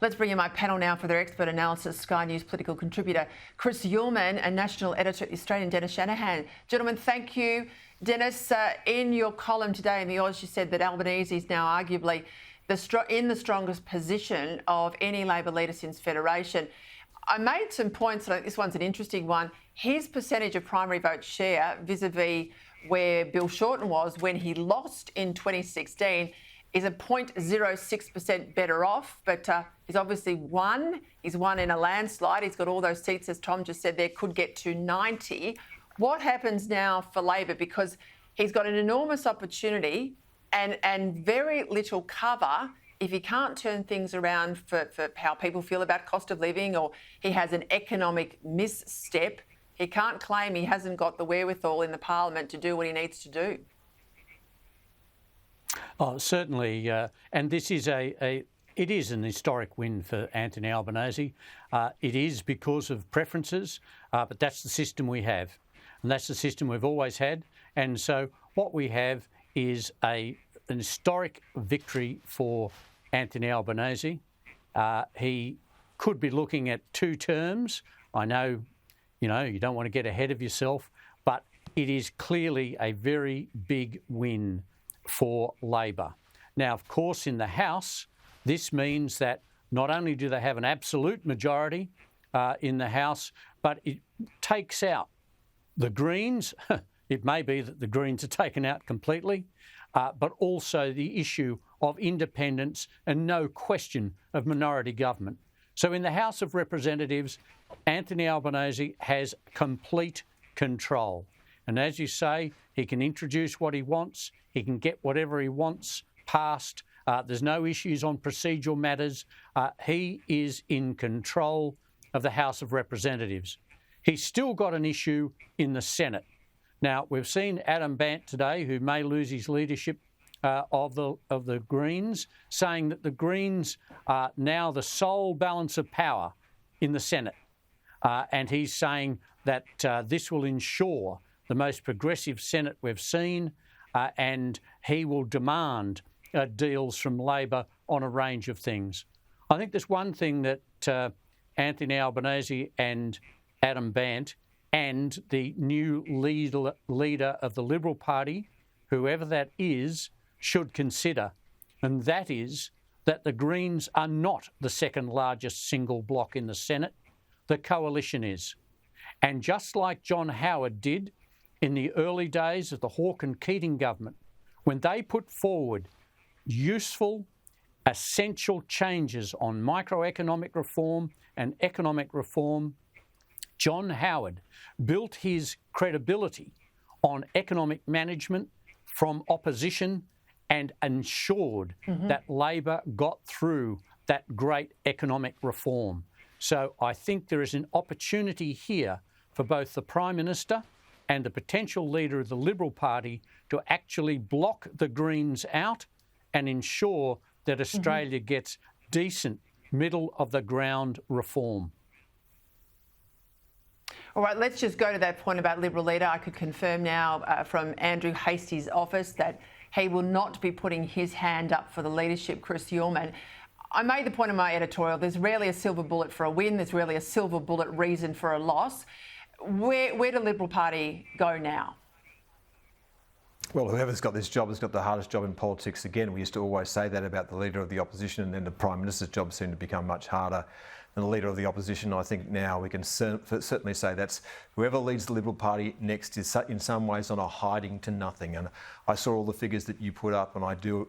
Let's bring in my panel now for their expert analysis. Sky News political contributor Chris Uhlmann and national editor at the Australian, Dennis Shanahan. Gentlemen, thank you. Dennis, in your column today in the Oz, you said that Albanese is now arguably in the strongest position of any Labor leader since Federation. I made some points, and this one's an interesting one. His percentage of primary vote share vis-a-vis where Bill Shorten was when he lost in 2016 is a 0.06% better off, but he's obviously won. He's won in a landslide. He's got all those seats, as Tom just said, there could get to 90. What happens now for Labor? Because he's got an enormous opportunity and very little cover if he can't turn things around for how people feel about cost of living, or he has an economic misstep. He can't claim he hasn't got the wherewithal in the parliament to do what he needs to do. Oh, certainly, and this is it is an historic win for Anthony Albanese. It is because of preferences, but that's the system we have, and that's the system we've always had. And so what we have is an historic victory for Anthony Albanese. He could be looking at 2 terms. I know, you don't want to get ahead of yourself, but it is clearly a very big win for Labor. Now, of course, in the House, this means that not only do they have an absolute majority in the House, but it takes out the Greens. It may be that the Greens are taken out completely, but also the issue of independence and no question of minority government. So in the House of Representatives, Anthony Albanese has complete control. And as you say, he can introduce what he wants. He can get whatever he wants passed. There's no issues on procedural matters. He is in control of the House of Representatives. He's still got an issue in the Senate. Now, we've seen Adam Bandt today, who may lose his leadership of the Greens, saying that the Greens are now the sole balance of power in the Senate. And he's saying that this will ensure the most progressive Senate we've seen, and he will demand deals from Labor on a range of things. I think there's one thing that Anthony Albanese and Adam Bandt and the new leader of the Liberal Party, whoever that is, should consider, and that is that the Greens are not the second largest single bloc in the Senate. The coalition is. And just like John Howard did in the early days of the Hawke and Keating government, when they put forward useful, essential changes on microeconomic reform and economic reform, John Howard built his credibility on economic management from opposition and ensured that Labor got through that great economic reform. So I think there is an opportunity here for both the Prime Minister and the potential leader of the Liberal Party to actually block the Greens out and ensure that Australia gets decent, middle-of-the-ground reform. All right, let's just go to that point about Liberal leader. I could confirm now from Andrew Hastie's office that he will not be putting his hand up for the leadership, Chris Uhlmann. I made the point in my editorial, there's rarely a silver bullet for a win, there's rarely a silver bullet reason for a loss. Where do the Liberal Party go now? Well, whoever's got this job has got the hardest job in politics again. We used to always say that about the leader of the opposition, and then the Prime Minister's job seemed to become much harder than the leader of the opposition. I think now we can certainly say that's whoever leads the Liberal Party next is in some ways on a hiding to nothing. And I saw all the figures that you put up, and I do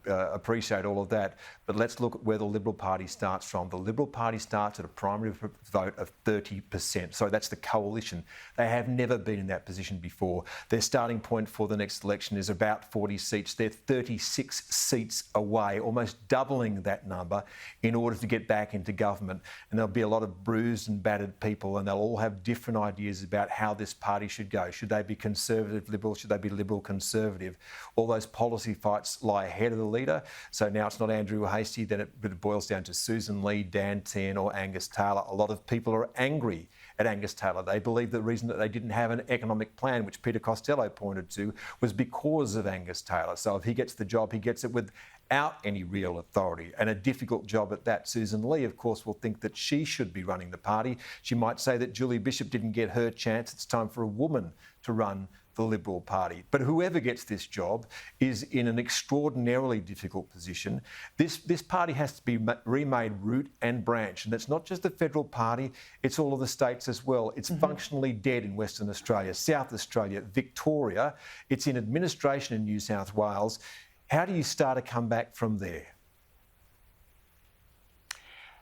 appreciate all of that. But let's look at where the Liberal Party starts from. The Liberal Party starts at a primary vote of 30%. So that's the coalition. They have never been in that position before. Their starting point for the next election is about 40 seats. They're 36 seats away, almost doubling that number in order to get back into government. And there'll be a lot of bruised and battered people, and they'll all have different ideas about how this party should go. Should they be Conservative Liberal? Should they be Liberal Conservative? All those policy fights lie ahead of the leader. So now it's not Andrew Hastie, then it boils down to Susan Lee, Dan Tehan or Angus Taylor. A lot of people are angry at Angus Taylor. They believe the reason that they didn't have an economic plan, which Peter Costello pointed to, was because of Angus Taylor. So if he gets the job, he gets it with without any real authority, and a difficult job at that. Susan Lee, of course, will think that she should be running the party. She might say that Julie Bishop didn't get her chance. It's time for a woman to run the Liberal Party. But whoever gets this job is in an extraordinarily difficult position. This party has to be remade root and branch. And it's not just the federal party, it's all of the states as well. It's functionally dead in Western Australia, South Australia, Victoria. It's in administration in New South Wales. How do you start a comeback from there?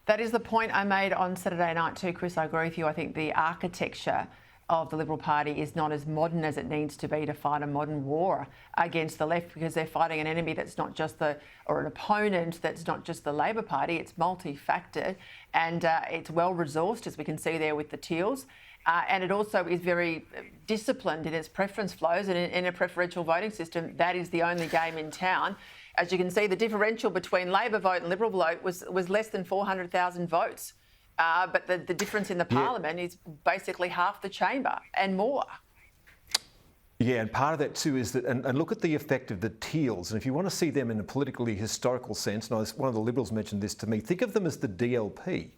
That is the point I made on Saturday night too, Chris. I agree with you. I think the architecture of the Liberal Party is not as modern as it needs to be to fight a modern war against the left, because they're fighting an enemy that's not just an opponent that's not just the Labor Party. It's multi-factored and it's well-resourced, as we can see there with the Teals. And it also is very disciplined in its preference flows, and in a preferential voting system, that is the only game in town. As you can see, the differential between Labor vote and Liberal vote was less than 400,000 votes. But the difference in the parliament is basically half the chamber and more. Yeah, and part of that too is that, and look at the effect of the Teals, and if you want to see them in a politically historical sense, and one of the Liberals mentioned this to me, think of them as the DLP.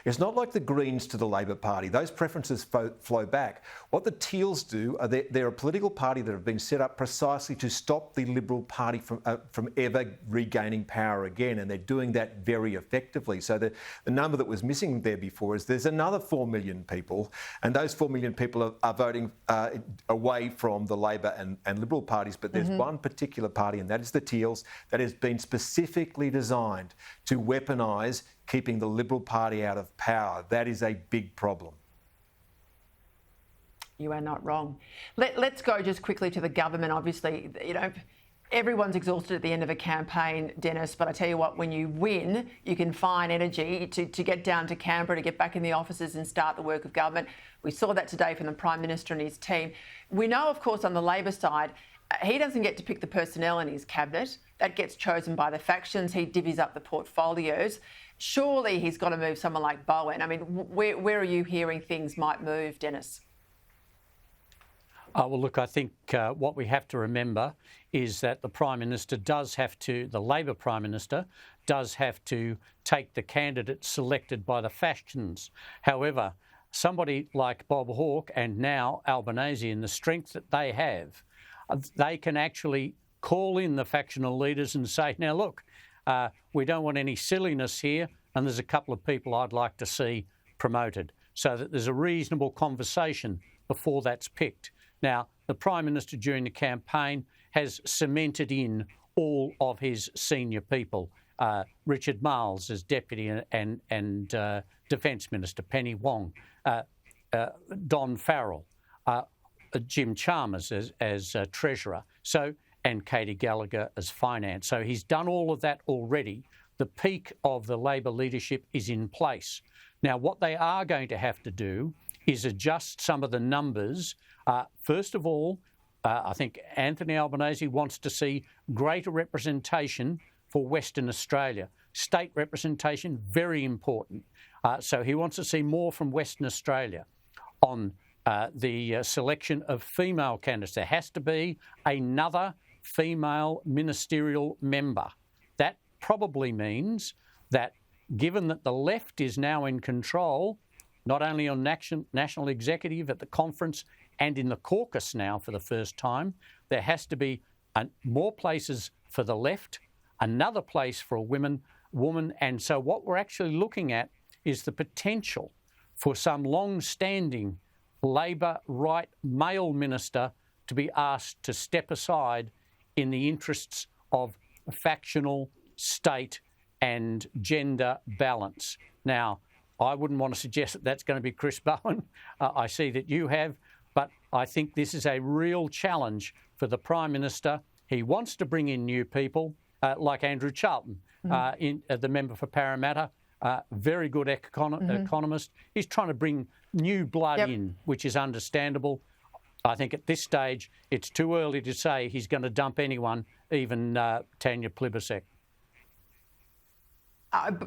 It's not like the Greens to the Labor Party. Those preferences flow back. What the Teals do, they're a political party that have been set up precisely to stop the Liberal Party from ever regaining power again, and they're doing that very effectively. So the number that was missing there before is there's another 4 million people, and those 4 million people are voting away from the Labor and Liberal parties, but there's one particular party, and that is the Teals, that has been specifically designed to weaponise keeping the Liberal Party out of power. That is a big problem. You are not wrong. Let's go just quickly to the government. Obviously, you know, everyone's exhausted at the end of a campaign, Dennis, but I tell you what, when you win, you can find energy to get down to Canberra, to get back in the offices and start the work of government. We saw that today from the Prime Minister and his team. We know, of course, on the Labor side, he doesn't get to pick the personnel in his cabinet. That gets chosen by the factions. He divvies up the portfolios. Surely he's got to move someone like Bowen. I mean, where are you hearing things might move, Dennis? Well, look, I think what we have to remember is that the Prime Minister the Labor Prime Minister does have to take the candidate selected by the factions. However, somebody like Bob Hawke and now Albanese, and the strength that they have, they can actually call in the factional leaders and say, now look, we don't want any silliness here, and there's a couple of people I'd like to see promoted, so that there's a reasonable conversation before that's picked. Now, the Prime Minister during the campaign has cemented in all of his senior people. Richard Marles as Deputy and Defence Minister, Penny Wong, Don Farrell, Jim Chalmers as Treasurer, and Katie Gallagher as Finance. So he's done all of that already. The peak of the Labor leadership is in place. Now, what they are going to have to do is adjust some of the numbers. First of all, I think Anthony Albanese wants to see greater representation for Western Australia. State representation, very important. So he wants to see more from Western Australia. On the selection of female candidates, there has to be another female ministerial member. That probably means that, given that the left is now in control, not only on national executive at the conference and in the caucus now for the first time, there has to be more places for the left, another place for a woman. And so what we're actually looking at is the potential for some long-standing Labor right male minister to be asked to step aside in the interests of factional, state and gender balance. Now, I wouldn't want to suggest that that's going to be Chris Bowen. I see that you have, but I think this is a real challenge for the Prime Minister. He wants to bring in new people, like Andrew Charlton, the member for Parramatta, very good economist. He's trying to bring new blood in, which is understandable. I think at this stage, it's too early to say he's going to dump anyone, even Tanya Plibersek.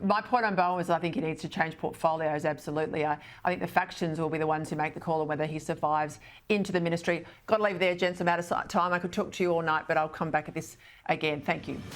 My point on Bowen was I think he needs to change portfolios, absolutely. I think the factions will be the ones who make the call on whether he survives into the ministry. Got to leave it there, gents. I'm out of time. I could talk to you all night, but I'll come back at this again. Thank you.